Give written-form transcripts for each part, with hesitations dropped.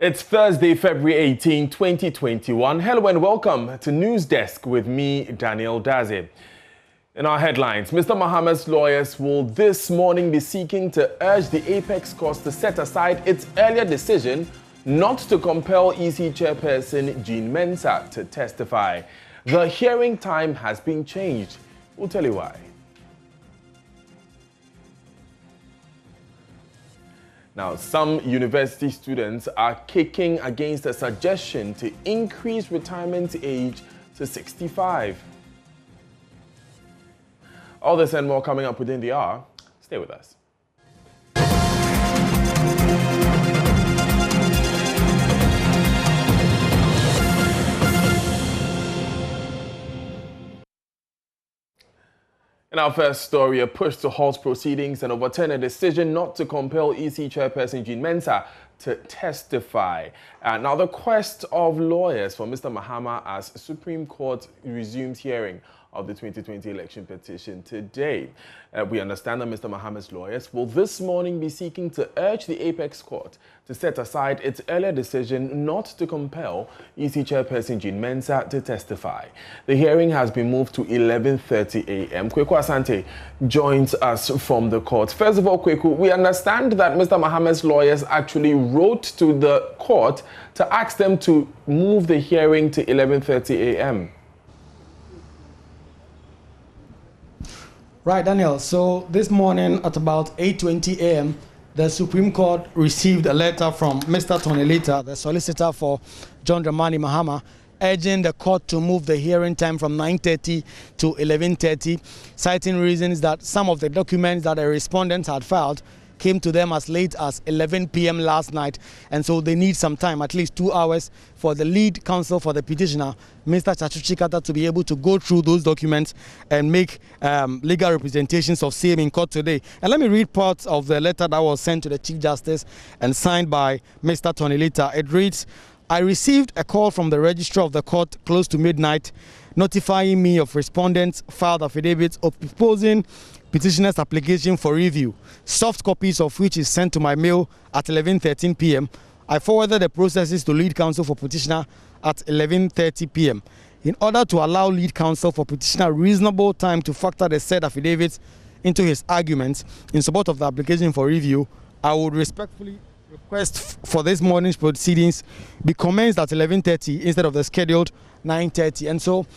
It's Thursday, February 18, 2021. Hello and welcome to News Desk with me, Daniel Daze. In our headlines, Mr. Mahama's lawyers will this morning be seeking to urge the Apex Court to set aside its earlier decision not to compel EC Chairperson Jean Mensah to testify. The hearing time has been changed. We'll tell you why. Now, some university students are kicking against a suggestion to increase retirement age to 65. All this and more coming up within the hour. Stay with us. In our first story, a push to halt proceedings and overturn a decision not to compel EC Chairperson Jean Mensah to testify. Now, the quest of lawyers for Mr. Mahama as Supreme Court resumes hearing of the 2020 election petition today. We understand that Mr. Mahama's lawyers will this morning be seeking to urge the Apex Court to set aside its earlier decision not to compel EC Chairperson Jean Mensah to testify. The hearing has been moved to 11:30 a.m. Kweku Asante joins us from the court. First of all, Kweku, we understand that Mr. Mahama's lawyers actually wrote to the court to ask them to move the hearing to 11:30 a.m. Right, Daniel. So this morning at about 8:20 a.m., the Supreme Court received a letter from Mr. Tony Lita, the solicitor for John Dramani Mahama, urging the court to move the hearing time from 9:30 to 11:30, citing reasons that some of the documents that the respondents had filed came to them as late as 11 p.m. last night, and so they need some time, at least 2 hours, for the lead counsel for the petitioner, Mr. Chachuchi Kata, to be able to go through those documents and make legal representations of same in court today. And let me read part of the letter that was sent to the Chief Justice and signed by Mr. Tony Lita. It reads, "I received a call from the registrar of the court close to midnight notifying me of respondents' filed affidavits of proposing petitioner's application for review, soft copies of which is sent to my mail at 11:13 p.m. I forwarded the processes to lead counsel for petitioner at 11:30 p.m. In order to allow lead counsel for petitioner reasonable time to factor the said affidavits into his arguments in support of the application for review, I would respectfully request for this morning's proceedings be commenced at 11:30 instead of the scheduled 9:30. And so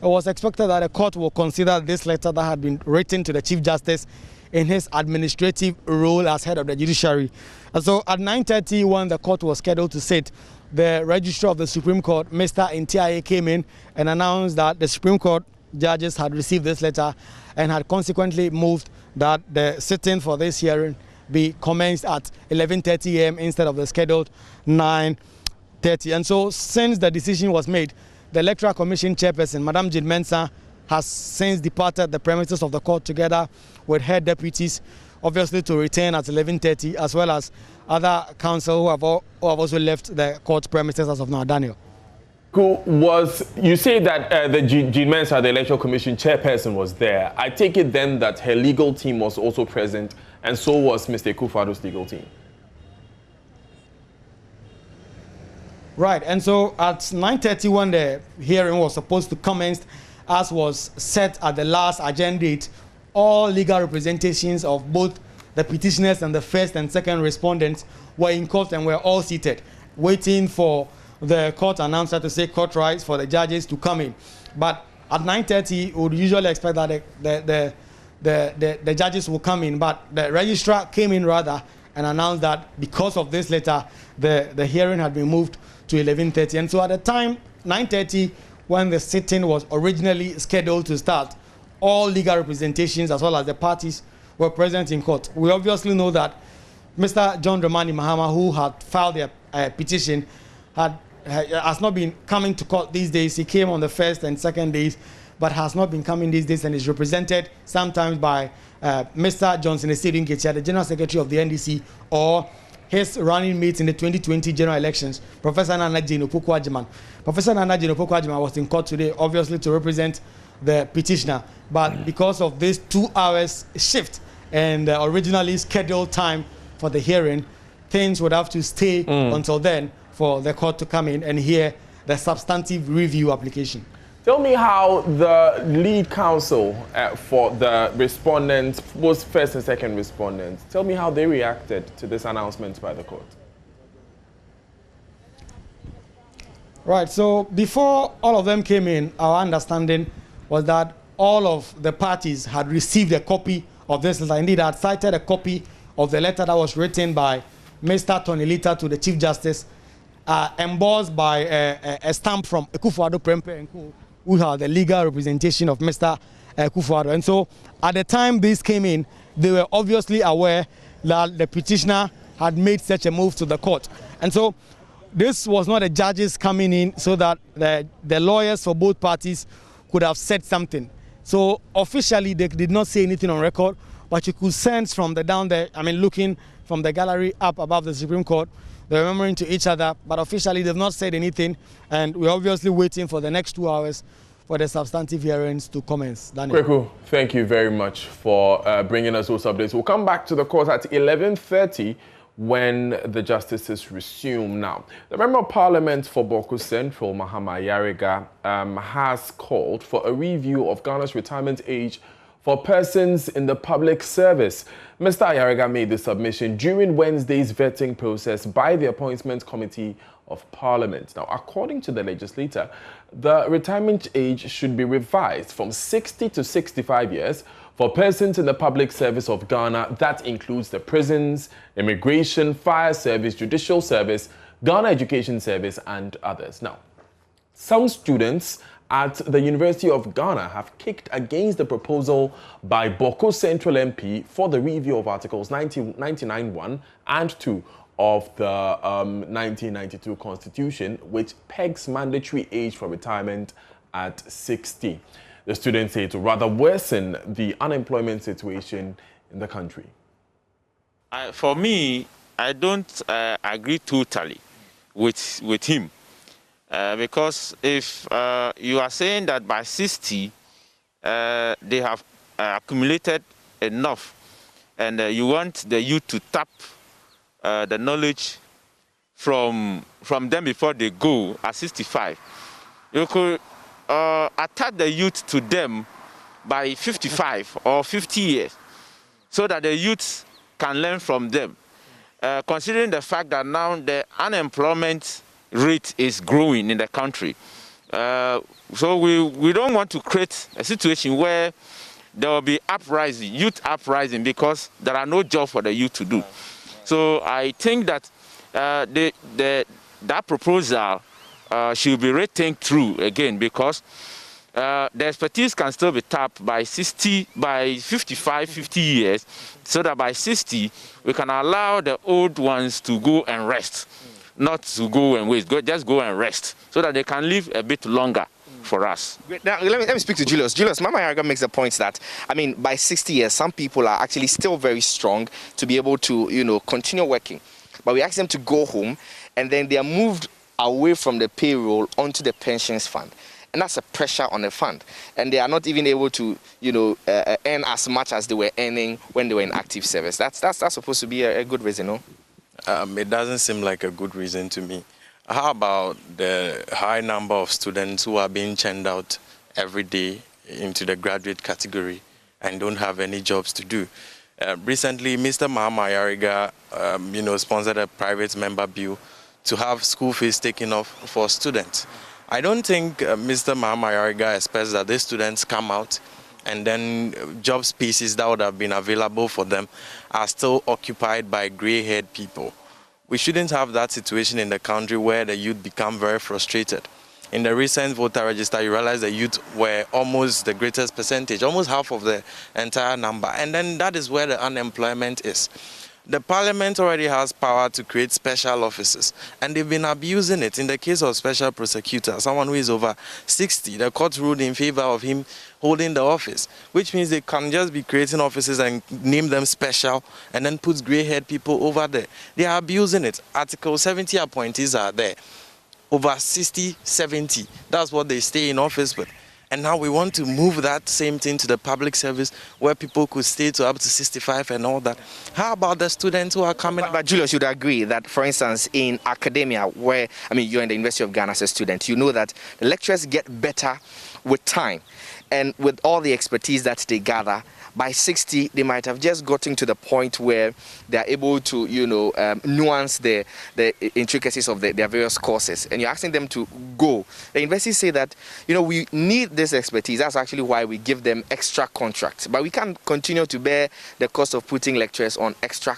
it was expected that the court will consider this letter that had been written to the Chief Justice in his administrative role as head of the judiciary. And so at 9:30, when the court was scheduled to sit, the registrar of the Supreme Court, Mr. Ntiaye, came in and announced that the Supreme Court judges had received this letter and had consequently moved that the sitting for this hearing be commenced at 11:30 a.m. instead of the scheduled 9:30. And so since the decision was made, the Electoral Commission chairperson, Madam Jean Mensah, has since departed the premises of the court together with her deputies, obviously to return at 11:30, as well as other counsel who have also left the court premises as of now. Daniel. You say that the Jean Mensah, the Electoral Commission chairperson, was there. I take it then that her legal team was also present, and so was Mr. Kufado's legal team. Right, and so at 9:30, when the hearing was supposed to commence, as was set at the last agenda date, all legal representations of both the petitioners and the first and second respondents were in court and were all seated, waiting for the court announcer to say court rise for the judges to come in. But at 9:30, we would usually expect that the judges will come in, but the registrar came in rather and announced that because of this letter, the hearing had been moved to 11:30. And so at the time, 9:30, when the sitting was originally scheduled to start, all legal representations as well as the parties were present in court. We obviously know that Mr. John Dramani Mahama, who had filed a petition, has not been coming to court these days. He came on the first and second days, but has not been coming these days and is represented sometimes by Mr. Johnson Estedin Ketia, the General Secretary of the NDC, or his running mate in the 2020 general elections, Professor Nana Jane Opoku-Agyeman. Professor Nana Jane Opoku-Agyeman was in court today, obviously to represent the petitioner, but because of this 2 hours shift and the originally scheduled time for the hearing, things would have to stay until then for the court to come in and hear the substantive review application. Tell me how the lead counsel for the respondents, both first and second respondents, tell me how they reacted to this announcement by the court. Right, so before all of them came in, our understanding was that all of the parties had received a copy of this letter. Indeed, I had cited a copy of the letter that was written by Mr. Tonelita to the Chief Justice, embossed by a stamp from Akufo-Addo Prempeh & Co, who had the legal representation of Mr. Akufo-Addo. And so at the time this came in, they were obviously aware that the petitioner had made such a move to the court. And so this was not the judges coming in so that the lawyers for both parties could have said something. So officially they did not say anything on record, but you could sense from the down there, I mean looking from the gallery up above the Supreme Court, they're murmuring to each other, but officially they've not said anything, and we're obviously waiting for the next 2 hours for the substantive hearings to commence. Daniel. Kweku, thank you very much for bringing us those updates. We'll come back to the court at 11:30 when the justices resume. Now, the Member of Parliament for Bawku Central, Mahama Yariga, has called for a review of Ghana's retirement age for persons in the public service. Mr. Ayariga made the submission during Wednesday's vetting process by the Appointment Committee of Parliament. Now, according to the legislator, the retirement age should be revised from 60 to 65 years for persons in the public service of Ghana. That includes the prisons, immigration, fire service, judicial service, Ghana Education Service, and others. Now, some students at the University of Ghana have kicked against the proposal by Bawku Central MP for the review of Articles 99(1) and 2 of the 1992 Constitution, which pegs mandatory age for retirement at 60. The students say it will rather worsen the unemployment situation in the country. For me, I don't agree totally with him. Because if you are saying that by 60, they have accumulated enough, and you want the youth to tap the knowledge from them before they go at 65, you could attach the youth to them by 55 or 50 years, so that the youth can learn from them. Considering the fact that now the unemployment rate is growing in the country. So we don't want to create a situation where there will be uprising, youth uprising, because there are no jobs for the youth to do. So I think that that proposal should be rethink through again, because the expertise can still be tapped by 55, 50 years, so that by 60 we can allow the old ones to go and rest. Not to go and waste, just go and rest, so that they can live a bit longer for us. Now, let me speak to Julius. Julius, Mama Yariga makes the point that, I mean, by 60 years, some people are actually still very strong to be able to, continue working. But we ask them to go home, and then they are moved away from the payroll onto the pensions fund. And that's a pressure on the fund. And they are not even able to, earn as much as they were earning when they were in active service. That's supposed to be a good reason, no? It doesn't seem like a good reason to me. How about the high number of students who are being churned out every day into the graduate category and don't have any jobs to do? Recently, Mr. Mahama Yariga, sponsored a private member bill to have school fees taken off for students. I don't think Mr. Mahama Yariga expects that these students come out and then job spaces that would have been available for them are still occupied by gray-haired people. We shouldn't have that situation in the country where the youth become very frustrated. In the recent voter register, you realize the youth were almost the greatest percentage, almost half of the entire number. And then that is where the unemployment is. The parliament already has power to create special offices, and they've been abusing it. In the case of special prosecutor, someone who is over 60, the court ruled in favor of him holding the office, which means they can just be creating offices and name them special and then put grey-haired people over there. They are abusing it. Article 70 appointees are there. Over 60, 70. That's what they stay in office with. And now we want to move that same thing to the public service where people could stay to up to 65 and all that. How about the students who are coming But Julius, you'd agree that, for instance, in academia, where, I mean, you're in the University of Ghana as a student, you know that the lecturers get better with time and with all the expertise that they gather. By 60, they might have just gotten to the point where they are able to, nuance the intricacies of their various courses. And you're asking them to go. The universities say that, we need this expertise. That's actually why we give them extra contracts. But we can't continue to bear the cost of putting lecturers on extra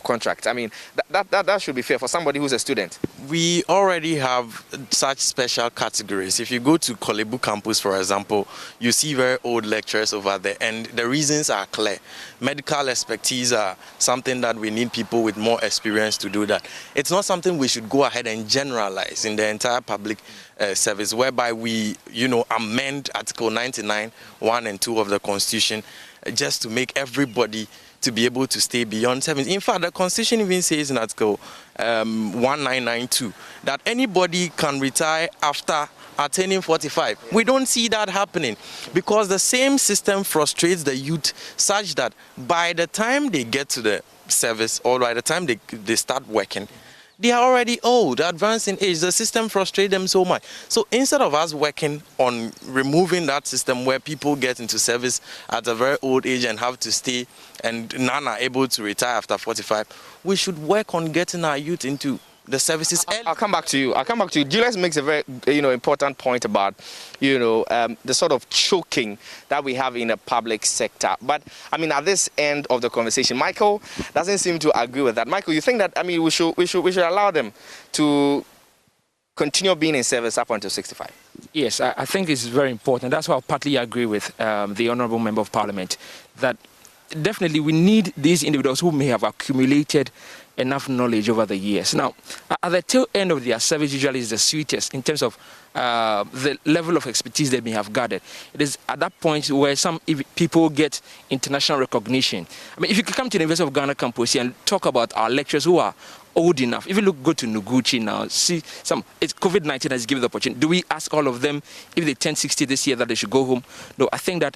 contracts. I mean, that should be fair for somebody who's a student. We already have such special categories. If you go to Kolebu campus, for example, you see very old lecturers over there, and the reasons are clear. Medical expertise are something that we need people with more experience to do that. It's not something we should go ahead and generalize in the entire public service, whereby we, amend Article 99, 1 and 2 of the Constitution just to make everybody to be able to stay beyond 70. In fact, the Constitution even says in Article 1992 that anybody can retire after attaining 45. We don't see that happening because the same system frustrates the youth such that by the time they get to the service or by the time they start working, they are already old, advanced in age. The system frustrates them so much. So instead of us working on removing that system where people get into service at a very old age and have to stay and none are able to retire after 45, we should work on getting our youth into the services. I'll come back to you. Julius makes a very important point about the sort of choking that we have in the public sector. But I mean, at this end of the conversation, Michael doesn't seem to agree with that. Michael, you think that we should allow them to continue being in service up until 65? Yes, I think it's very important. That's why I partly agree with the Honourable Member of Parliament that definitely we need these individuals who may have accumulated enough knowledge over the years. Now, at the tail end of their service usually is the sweetest in terms of the level of expertise they may have gathered. It is at that point where some people get international recognition. I mean, if you come to the University of Ghana campus here and talk about our lecturers who are old enough, if you go to Noguchi now, see it's COVID-19 has given the opportunity. Do we ask all of them if they turn 60 this year that they should go home? No, I think that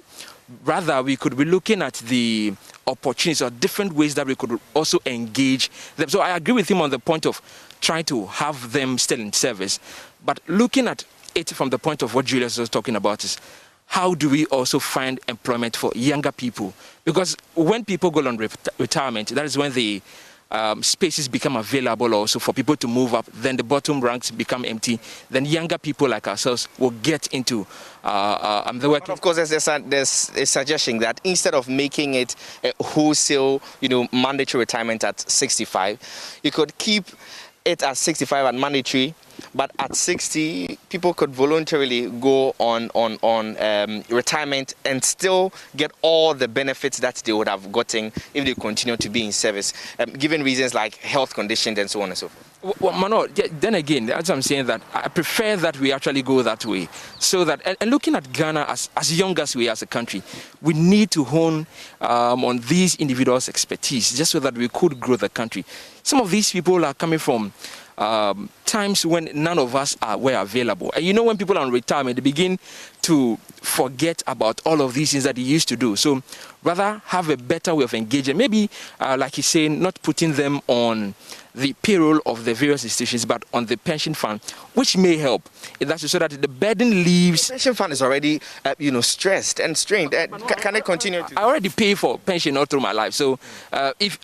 rather we could be looking at the opportunities or different ways that we could also engage them. So I agree with him on the point of trying to have them still in service, but looking at it from the point of what Julius was talking about is how do we also find employment for younger people? Because when people go on retirement, that is when the spaces become available also for people to move up, then the bottom ranks become empty, then younger people like ourselves will get into the work. But of course, there's a suggestion that instead of making it a wholesale, mandatory retirement at 65, you could keep it at 65 at mandatory, but at 60, people could voluntarily go on retirement and still get all the benefits that they would have gotten if they continue to be in service, given reasons like health conditions and so on and so forth. Well, Mano, then again, that's what I'm saying, that I prefer that we actually go that way. So that, and looking at Ghana as young as we are as a country, we need to hone on these individuals' expertise just so that we could grow the country. Some of these people are coming from times when none of us were available. And when people are on retirement, they begin to forget about all of these things that they used to do. So rather have a better way of engaging. Maybe, like he's saying, not putting them on the payroll of the various institutions, but on the pension fund, which may help. That's so that the burden leaves. The pension fund is already, stressed and strained. Can I continue? I already pay for pension all through my life. So if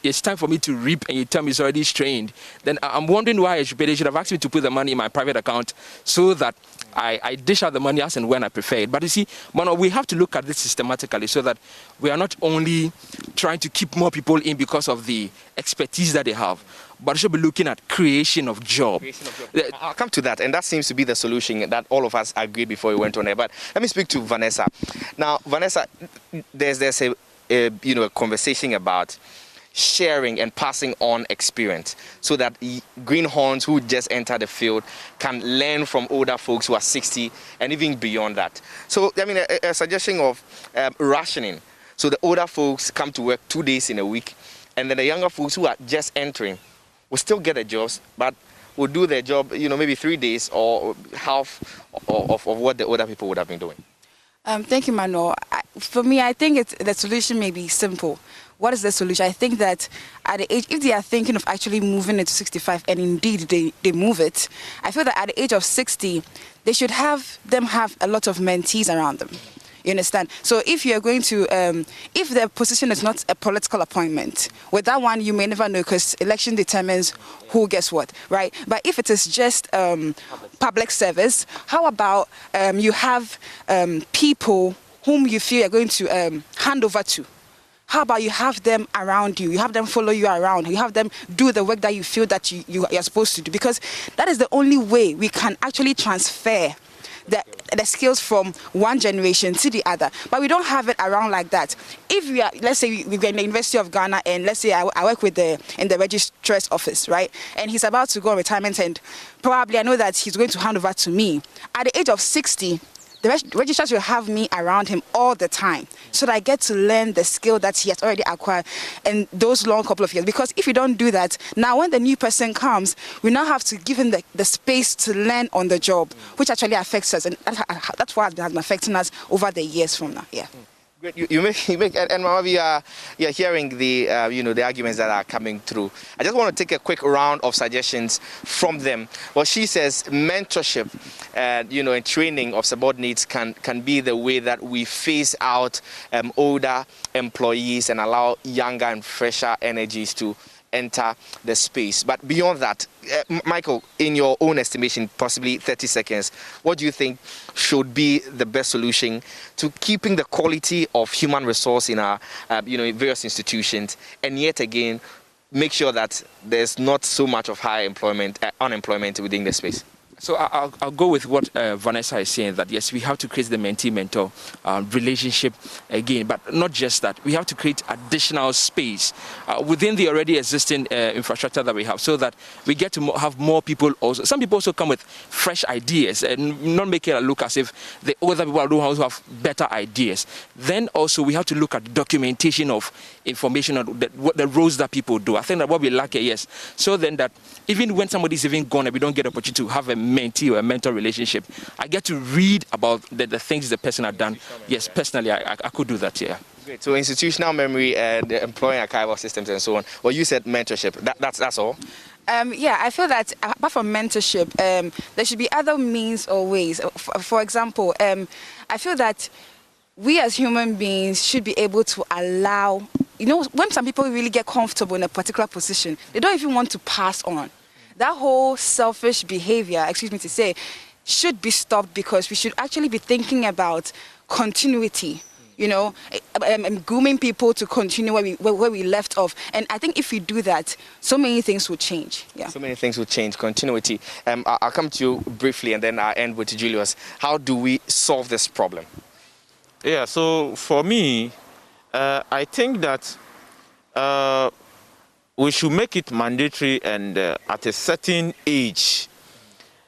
it's time for me to reap and you tell me it's already strained, then I'm wondering why I should pay. They should have asked me to put the money in my private account so that I dish out the money as and when I prefer it. But you see, Mano, we have to look at this systematically so that we are not only trying to keep more people in because of the expertise that they have, but we should be looking at creation of jobs. I'll come to that, and that seems to be the solution that all of us agreed before we went on air. But let me speak to Vanessa. Now, Vanessa, there's a conversation about sharing and passing on experience so that greenhorns who just enter the field can learn from older folks who are 60 and even beyond that. So, I mean, a suggestion of rationing. So the older folks come to work 2 days in a week, and then the younger folks who are just entering will still get the jobs, but would do their job, maybe 3 days or half of what the older people would have been doing? Thank you, Manuel. For me, I think the solution may be simple. What is the solution? I think that at the age, if they are thinking of actually moving it to 65, and indeed they move it, I feel that at the age of 60, they should have a lot of mentees around them. You understand? So if you're going to, if the position is not a political appointment, with that one you may never know because election determines who gets what, right? But if it is just public service, how about you have people whom you feel you're going to hand over to? How about you have them around you? You have them follow you around. You have them do the work that you feel that you're supposed to do, because that is the only way we can actually transfer the skills from one generation to the other. But we don't have it around like that. If we are, let's say we're in the University of Ghana, and let's say I work in the registrar's office, right? And he's about to go on retirement, and probably I know that he's going to hand over to me. At the age of 60, the registrars will have me around him all the time, so that I get to learn the skill that he has already acquired in those long couple of years. Because if you don't do that, now when the new person comes, we now have to give him the space to learn on the job, which actually affects us, and that's what has been affecting us over the years from now. Yeah. Great. You make, and Mama, you're hearing the the arguments that are coming through. I just want to take a quick round of suggestions from them. Well, she says mentorship, and training of subordinates can be the way that we phase out older employees and allow younger and fresher energies to enter the space. But beyond that, Michael, in your own estimation, possibly 30 seconds, what do you think should be the best solution to keeping the quality of human resource in our various institutions, and yet again make sure that there's not so much of high unemployment within the space? So I'll go with what Vanessa is saying, that yes, we have to create the mentee-mentor relationship again, but not just that. We have to create additional space within the already existing infrastructure that we have, so that we get to have more people also. Some people also come with fresh ideas and not make it look as if the other people are the ones who have better ideas. Then also we have to look at documentation of information on what the roles that people do. I think that what we lack here, yes. So then that even when somebody's even gone and we don't get an opportunity to have a mentee or a mentor relationship, I get to read about the things the person had done. Yes, personally, I could do that, yeah. Great. So institutional memory, the employing archival systems and so on. Well, you said mentorship. That's all? Yeah, I feel that apart from mentorship, there should be other means or ways. For example, I feel that we as human beings should be able to allow, when some people really get comfortable in a particular position, they don't even want to pass on. That whole selfish behavior, excuse me to say, should be stopped, because we should actually be thinking about continuity, grooming people to continue where we left off. And I think if we do that, so many things will change. Yeah. So many things will change. Continuity. I'll come to you briefly, and then I'll end with Julius. How do we solve this problem? Yeah, so for me, I think that we should make it mandatory, and at a certain age,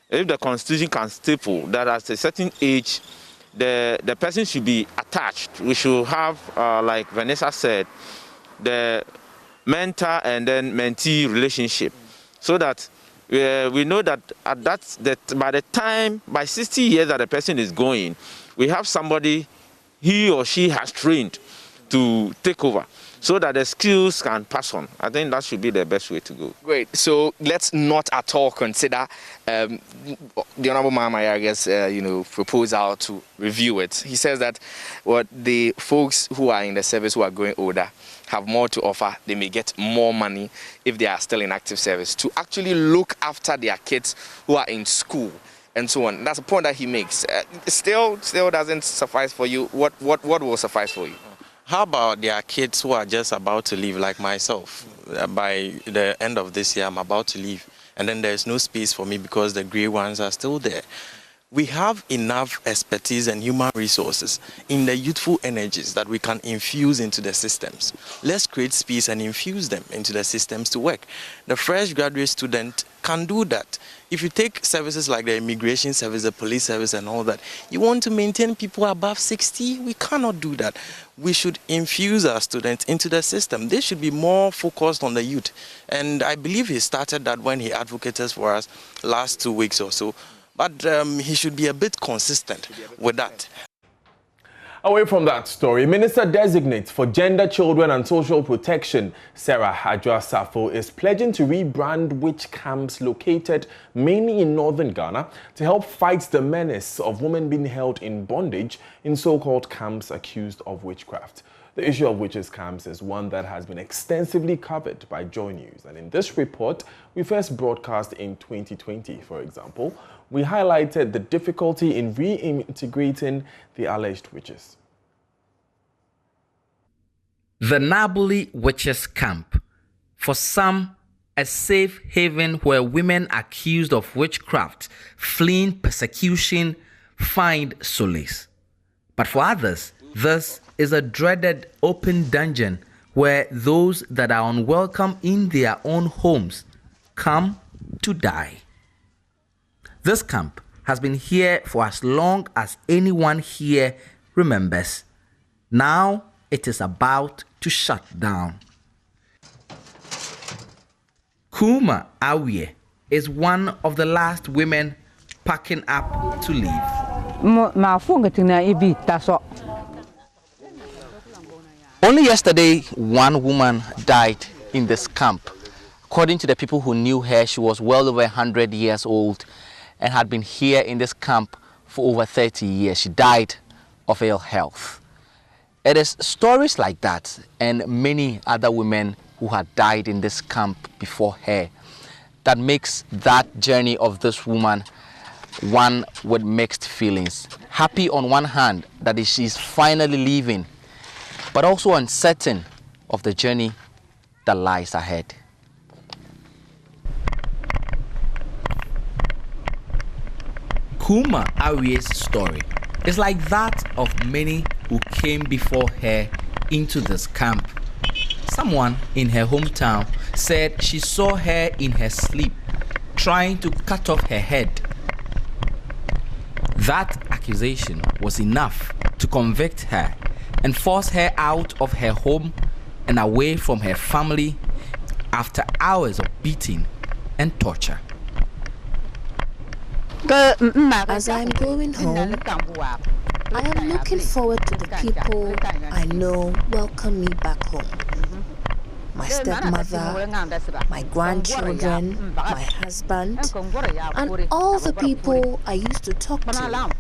if the Constitution can staple that at a certain age, the person should be attached. We should have, like Vanessa said, the mentor and then mentee relationship, so that we know that by 60 years that the person is going, we have somebody he or she has trained to take over, so that the skills can pass on. I think that should be the best way to go. Great. So let's not at all consider the Honorable Mahamayaga's proposal to review it. He says that the folks who are in the service who are going older have more to offer. They may get more money if they are still in active service to actually look after their kids who are in school and so on. That's a point that he makes. Still doesn't suffice for you. What will suffice for you? How about their kids who are just about to leave, like myself? By the end of this year, I'm about to leave, and then there's no space for me because the grey ones are still there. we have enough expertise and human resources in the youthful energies that we can infuse into the systems. Let's create space and infuse them into the systems to work. The fresh graduate student can do that. If you take services like the immigration service, the police service and all that, you want to maintain people above 60? We cannot do that. We should infuse our students into the system. They should be more focused on the youth. And I believe he started that when he advocated for us last 2 weeks or so. But he should be a bit consistent with that. Away from that story, Minister-designate for Gender, Children and Social Protection, Sarah Adjoa-Safo, is pledging to rebrand witch camps located mainly in northern Ghana to help fight the menace of women being held in bondage in so-called camps accused of witchcraft. The issue of witches' camps is one that has been extensively covered by JoyNews, and in this report, we first broadcast in 2020, for example, we highlighted the difficulty in reintegrating the alleged witches. The Nabuli Witches Camp, for some, a safe haven where women accused of witchcraft, fleeing persecution, find solace. But for others, this is a dreaded open dungeon where those that are unwelcome in their own homes come to die. This camp has been here for as long as anyone here remembers. Now it is about to shut down. Kuma Awie is one of the last women packing up to leave. Only yesterday, one woman died in this camp. According to the people who knew her, she was well over 100 years old and had been here in this camp for over 30 years. She died of ill health. It is stories like that and many other women who had died in this camp before her that makes that journey of this woman one with mixed feelings. Happy on one hand that she's finally leaving, but also uncertain of the journey that lies ahead. Kuma Awie's story is like that of many who came before her into this camp. Someone in her hometown said she saw her in her sleep trying to cut off her head. That accusation was enough to convict her and force her out of her home and away from her family after hours of beating and torture. As I'm going home, I am looking forward to the people I know welcome me back home. My stepmother, my grandchildren, my husband, and all the people I used to talk to.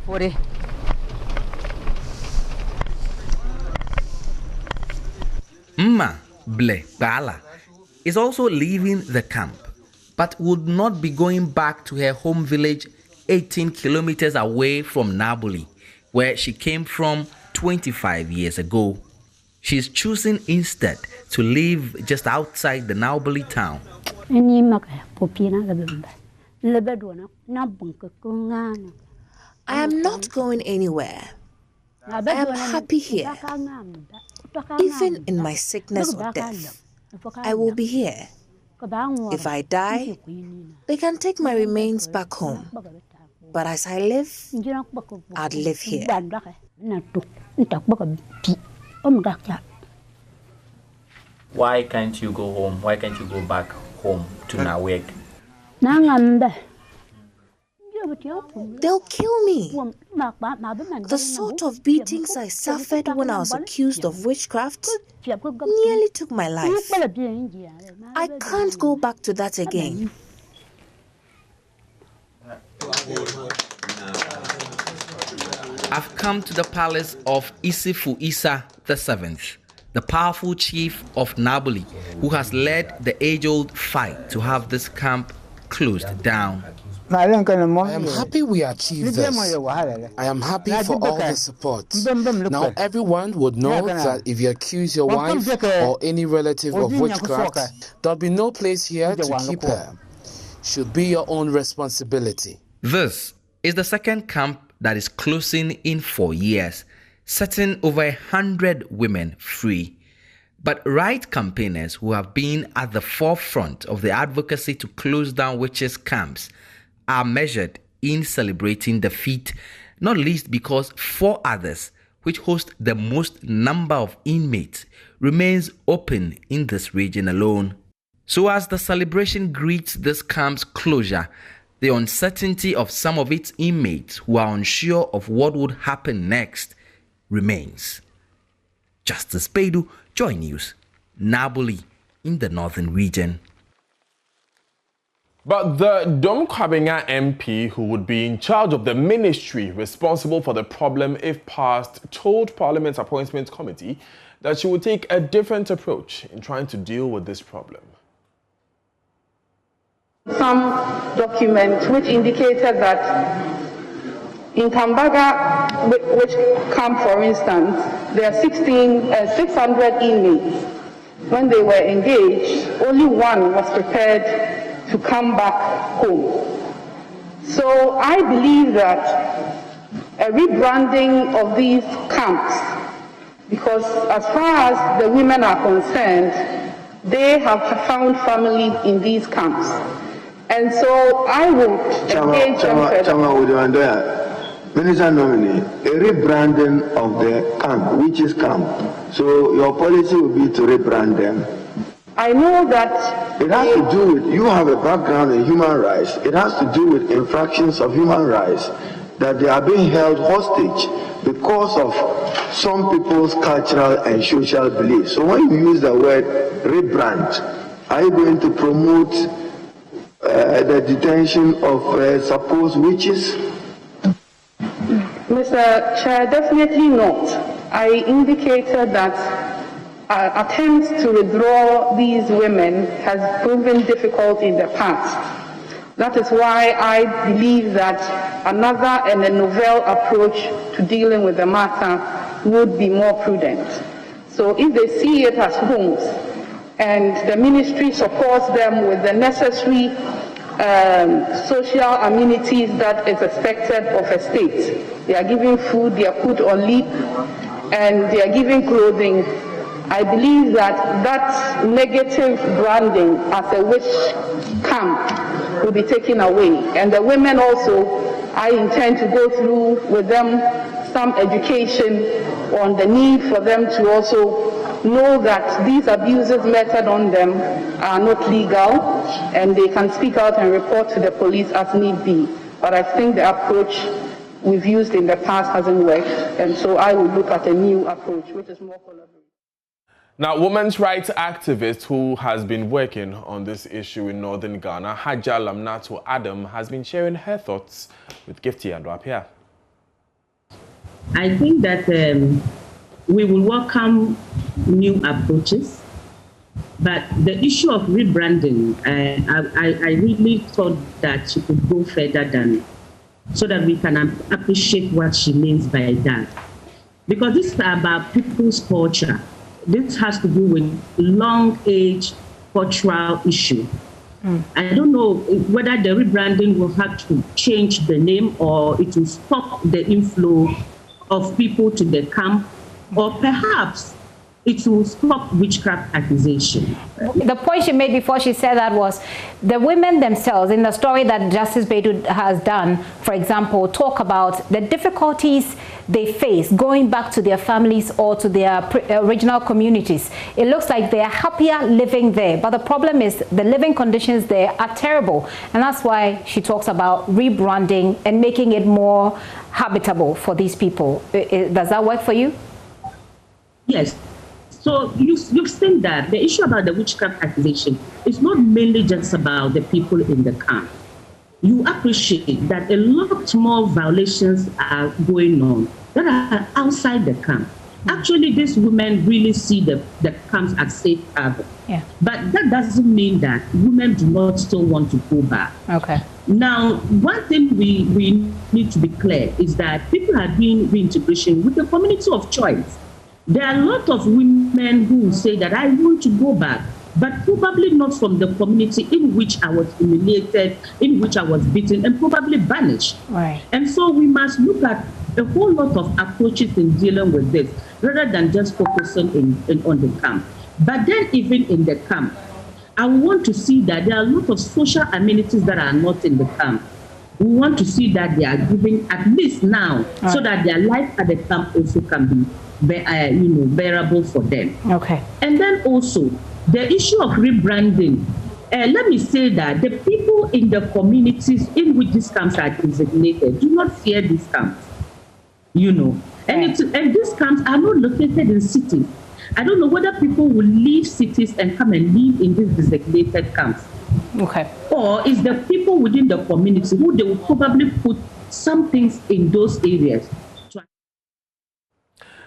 Mma Ble Bala is also leaving the camp, but would not be going back to her home village 18 kilometers away from Nabuli, where she came from 25 years ago. She is choosing instead to live just outside the Nabuli town. I am not going anywhere. I am happy here. Even in my sickness or death, I will be here. If I die, they can take my remains back home. But as I live, I'd live here. Why can't you go home? Why can't you go back home to Nawek? They'll kill me. The sort of beatings I suffered when I was accused of witchcraft nearly took my life. I can't go back to that again. I've come to the palace of Isifu Isa VII, the powerful chief of Nabuli, who has led the age-old fight to have this camp closed down. I am happy we achieved this. I am happy for all the support. Now everyone would know that if you accuse your wife or any relative of witchcraft, there'll be no place here to keep her. Should be your own responsibility. This is the second camp that is closing in 4 years, setting over 100 women free. But right campaigners who have been at the forefront of the advocacy to close down witches' camps are measured in celebrating the feat, not least because 4 others, which host the most number of inmates, remains open in this region alone. So as the celebration greets this camp's closure, the uncertainty of some of its inmates who are unsure of what would happen next remains. Justice Bedu, Joy News, Naboli in the northern region. But the Dom Kwabena MP, who would be in charge of the ministry responsible for the problem if passed, told Parliament's Appointments Committee that she would take a different approach in trying to deal with this problem. Some document which indicated that in Kambaga, which camp, for instance, there are 600 inmates. When they were engaged, only one was prepared to come back home. So I believe that a rebranding of these camps, because as far as the women are concerned, they have found family in these camps. And so I would engage them. Minister nominee, a rebranding of the camp, which is camp. So your policy will be to rebrand them. I know that it has to do with, you have a background in human rights. It has to do with infractions of human rights, that they are being held hostage because of some people's cultural and social beliefs. So when you use the word rebrand, are you going to promote the detention of supposed witches? Mr. Chair, definitely not. I indicated that attempts to withdraw these women has proven difficult in the past. That is why I believe that another and a novel approach to dealing with the matter would be more prudent. So if they see it as homes and the ministry supports them with the necessary social amenities that is expected of a state, they are given food, they are put on leave, and they are given clothing, I believe that that negative branding as a witch camp will be taken away. And the women also, I intend to go through with them some education on the need for them to also know that these abuses meted on them are not legal, and they can speak out and report to the police as need be. But I think the approach we've used in the past hasn't worked, and so I will look at a new approach, which is more collaborative. Now, women's rights activist who has been working on this issue in northern Ghana, Haja Lamnato Adam, has been sharing her thoughts with Gifty and Wapia. I think that we will welcome new approaches, but the issue of rebranding, I really thought that she could go further than, so that we can appreciate what she means by that. Because this is about people's culture. This has to do with long-age cultural issue. I don't know whether the rebranding will have to change the name, or it will stop the inflow of people to the camp, or perhaps it will stop witchcraft accusation. The point she made before she said that was the women themselves, in the story that Justice Bedu has done, for example, talk about the difficulties they face going back to their families or to their original communities. It looks like they are happier living there, but the problem is the living conditions there are terrible, and that's why she talks about rebranding and making it more habitable for these people. Does that work for you? Yes. So you've seen that the issue about the witchcraft accusation is not mainly just about the people in the camp. You appreciate that a lot more violations are going on that are outside the camp. Actually, these women really see the camps as safe haven. Yeah. But that doesn't mean that women do not still want to go back. Okay. Now, one thing we need to be clear is that people are doing reintegration with the community of choice. There are a lot of women who say that I want to go back, but probably not from the community in which I was humiliated, in which I was beaten, and probably banished. Right. And so we must look at a whole lot of approaches in dealing with this, rather than just focusing on the camp. But then even in the camp, I want to see that there are a lot of social amenities that are not in the camp. We want to see that they are given at least now, so that their life at the camp also can be bearable for them. Okay. And then also, the issue of rebranding. Let me say that the people in the communities in which these camps are designated do not fear these camps. And these camps are not located in cities. I don't know whether people will leave cities and come and live in these designated camps. Okay. Or is the people within the community who they will probably put some things in those areas.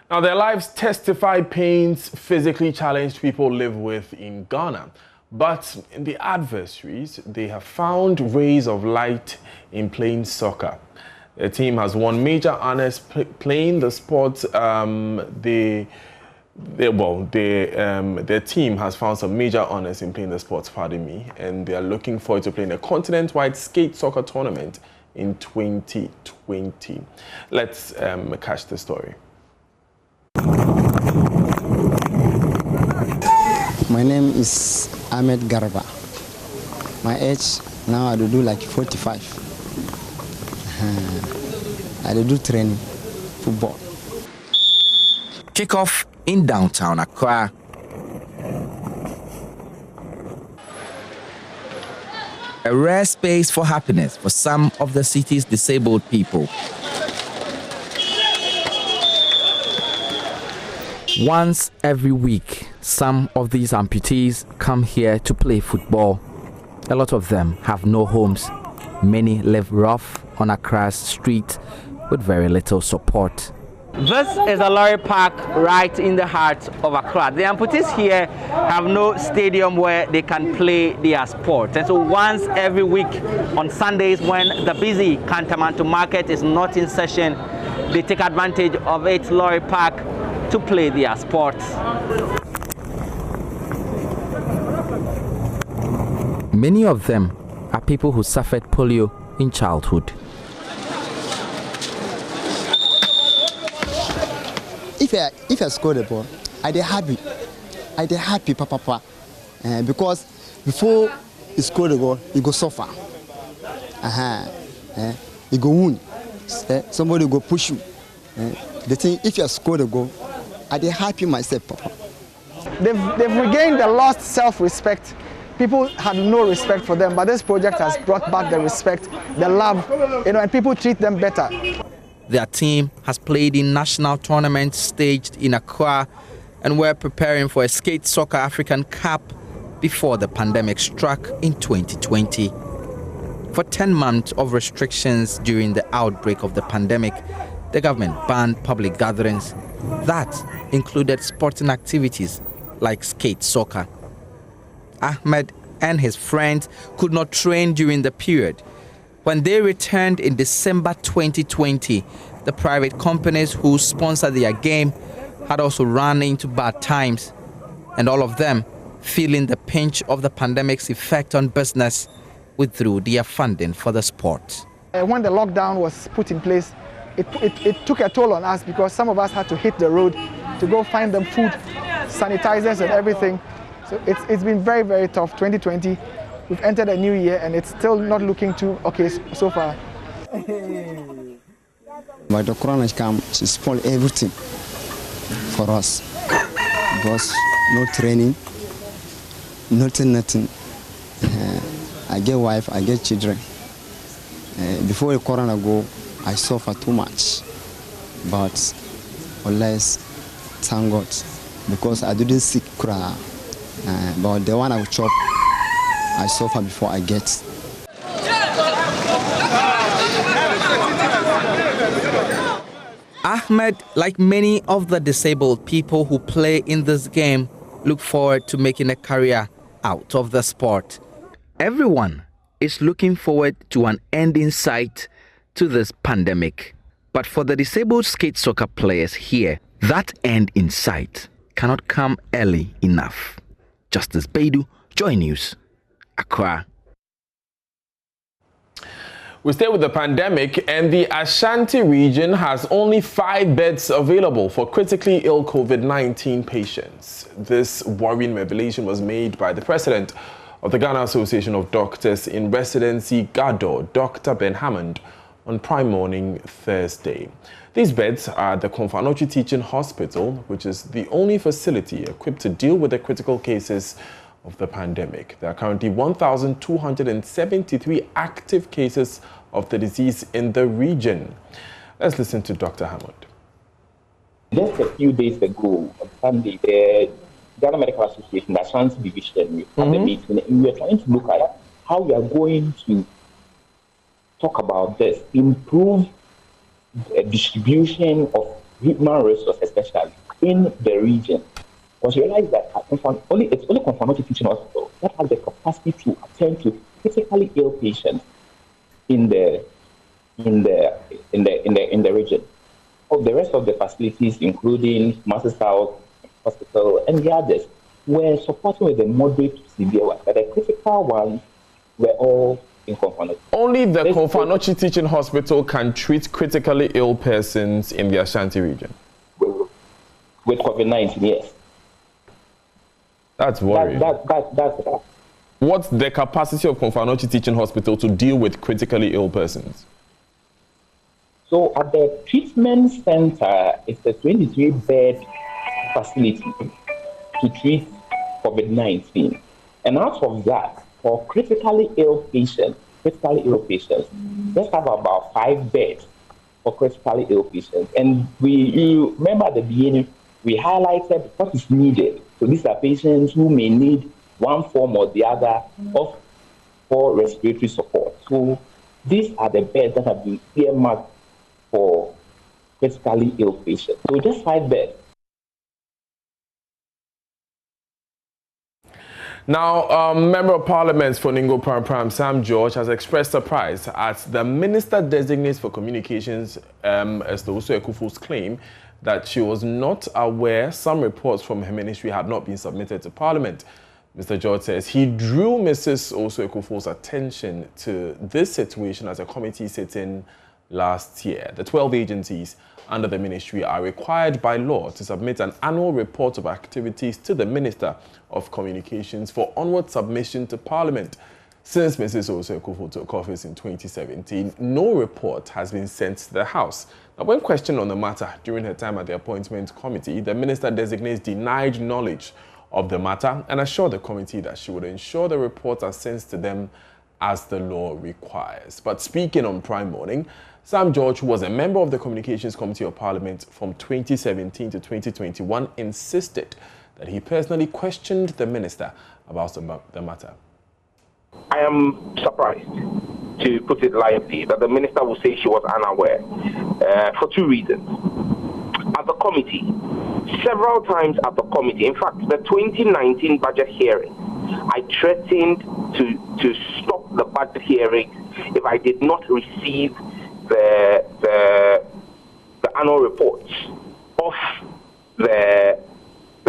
Now, their lives testify pains physically challenged people live with in Ghana. But in the adversaries, they have found rays of light in playing soccer. The team has won major honors playing the sport. Their team has found some major honors in playing the sports, pardon me, and they are looking forward to playing a continent-wide skate soccer tournament in 2020. Let's catch the story. My name is Ahmed Garba. My age now I do like 45. I do training football. Kickoff in downtown Accra. A rare space for happiness for some of the city's disabled people. Once every week, some of these amputees come here to play football. A lot of them have no homes. Many live rough on Accra's street with very little support. This is a lorry park right in the heart of Accra. The amputees here have no stadium where they can play their sport. And so once every week on Sundays when the busy Kantamanto market is not in session, they take advantage of its lorry park to play their sports. Many of them are people who suffered polio in childhood. If I score the ball, I dey happy, papa, because before you score the goal, you go suffer. You go wound. Somebody go push you. The thing, if you score the goal, I dey happy myself, papa. They've regained the lost self-respect. People had no respect for them, but this project has brought back the respect, the love, and people treat them better. Their team has played in national tournaments staged in Accra and were preparing for a Skate Soccer African Cup before the pandemic struck in 2020. For 10 months of restrictions during the outbreak of the pandemic, the government banned public gatherings. That included sporting activities like skate soccer. Ahmed and his friends could not train during the period. When they returned in December 2020, the private companies who sponsored their game had also run into bad times, and all of them, feeling the pinch of the pandemic's effect on business, withdrew their funding for the sport. When the lockdown was put in place, it took a toll on us because some of us had to hit the road to go find them food, sanitizers and everything. So it's been very, very tough. 2020, we've entered a new year and it's still not looking too okay so far. But the corona came to spoil everything for us. Because no training, nothing. I get wife, I get children. Before the corona go, I suffer too much. But unless, thank God, because I didn't seek cry. But the one I would chop, I suffer before I get. Ahmed, like many of the disabled people who play in this game, look forward to making a career out of the sport. Everyone is looking forward to an end in sight to this pandemic. But for the disabled skate soccer players here, that end in sight cannot come early enough. Justice Baidu, Joy News, Accra. We stay with the pandemic, and the Ashanti region has only 5 beds available for critically ill COVID-19 patients. This worrying revelation was made by the president of the Ghana Association of Doctors in Residency, GADO, Dr. Ben Hammond, on Prime Morning Thursday. These beds are at the Konfanochi Teaching Hospital, which is the only facility equipped to deal with the critical cases of the pandemic. There are currently 1,273 active cases of the disease in the region. Let's listen to Dr. Hammond. Just a few days ago, on Sunday, the Ghana Medical Association, the Ashanti Division, we had a meeting, and we are trying to look at how we are going to talk about this, improve distribution of human resources, especially in the region. Because you realize that it's only Konfanochi Teaching Hospital that has the capacity to attend to critically ill patients in the region. Of the rest of the facilities, including Master South Hospital and the others, were supporting with the moderate to severe ones, but the critical ones were all in Konfanochi. Only the Konfanochi Teaching Hospital can treat critically ill persons in the Ashanti region. With COVID-19, yes. That's worrying. That's What's the capacity of Konfanochi Teaching Hospital to deal with critically ill persons? So at the treatment center, it's a 23-bed facility to treat COVID-19. And out of that, for critically ill patients, let's have about 5 beds for critically ill patients. And you remember at the beginning, we highlighted what is needed. So these are patients who may need one form or the other for respiratory support. So these are the beds that have been earmarked for critically ill patients. So just 5 beds. Now, Member of Parliament for Ningo Pram Sam George has expressed surprise at the Minister Designate for Communications, Esther Ekufu's claim that she was not aware some reports from her ministry had not been submitted to Parliament. Mr. George says he drew Mrs. Ekufu's attention to this situation as a committee sitting last year. The 12 agencies under the ministry are required by law to submit an annual report of activities to the Minister of Communications for onward submission to Parliament. Since Mrs. Ekufu took office in 2017, no report has been sent to the House. Now, when questioned on the matter during her time at the Appointment Committee, the Minister-designate denied knowledge of the matter and assured the committee that she would ensure the reports are sent to them as the law requires. But speaking on Prime Morning, Sam George, who was a member of the Communications Committee of Parliament from 2017 to 2021, insisted that he personally questioned the minister about the matter. I am surprised, to put it lightly, that the minister will say she was unaware for 2 reasons. At the committee, several times at the committee, in fact, the 2019 budget hearing, I threatened to stop the budget hearing if I did not receive the annual reports of the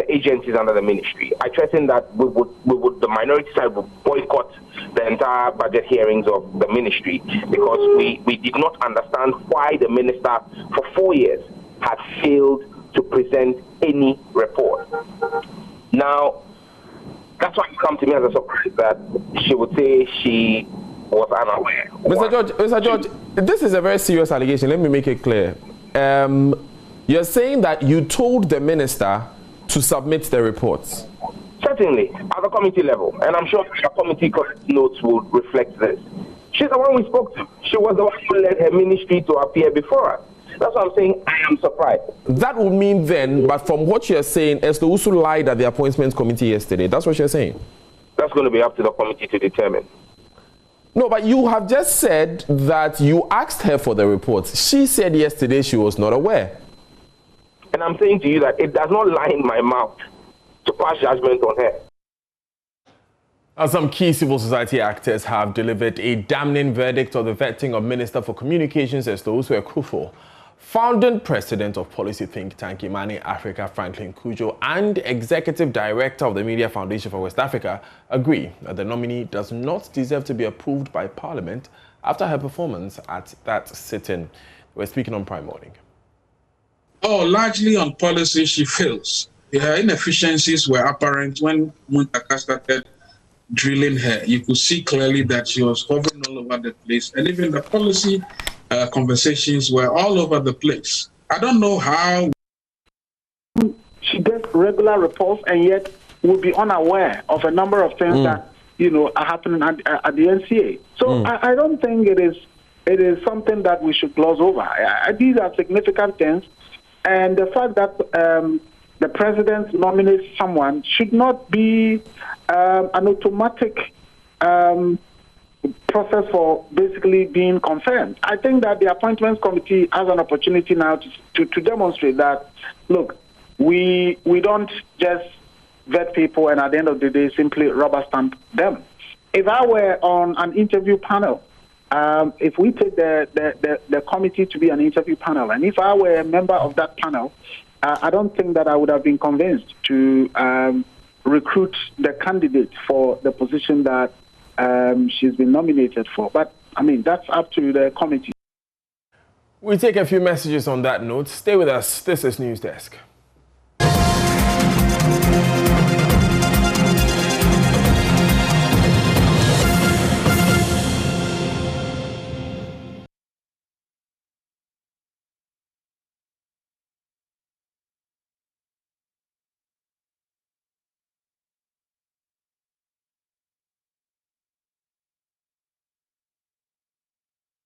agencies under the ministry. I threatened that the minority side would boycott the entire budget hearings of the ministry because we did not understand why the minister for 4 years had failed to present any report. Now, that's why you come to me as a surprise that she would say she was unaware. Mr. George, this is a very serious allegation. Let me make it clear. You're saying that you told the minister to submit the reports? Certainly, at the committee level. And I'm sure the committee notes will reflect this. She's the one we spoke to. She was the one who led her ministry to appear before us. That's what I'm saying. I am surprised. That would mean then, but from what you're saying, Esther Usu lied at the Appointments Committee yesterday. That's what you're saying? That's going to be up to the committee to determine. No, but you have just said that you asked her for the reports. She said yesterday she was not aware. And I'm saying to you that it does not lie in my mouth to pass judgment on her. Some key civil society actors have delivered a damning verdict on the vetting of Minister for Communications Esther Ekufu Founding president of policy think tank Imani Africa, Franklin Kujo, and executive director of the Media Foundation for West Africa agree that the nominee does not deserve to be approved by Parliament after her performance at that sit-in. We're speaking on Prime Morning. Oh, largely on policy, she fails. Her inefficiencies were apparent when Muntaka started drilling her. You could see clearly that she was hovering all over the place, and even the policy conversations were all over the place. I don't know how she gets regular reports and yet will be unaware of a number of things that are happening at the NCA. So I don't think it is something that we should gloss over. These are significant things, and the fact that the president nominates someone should not be an automatic process for basically being confirmed. I think that the appointments committee has an opportunity now to demonstrate that, look, we don't just vet people and at the end of the day simply rubber stamp them. If I were on an interview panel, if we take the committee to be an interview panel, and if I were a member of that panel, I don't think that I would have been convinced to recruit the candidate for the position that she's been nominated for. But, I mean, that's up to the committee. We take a few messages on that note. Stay with us. This is News Desk.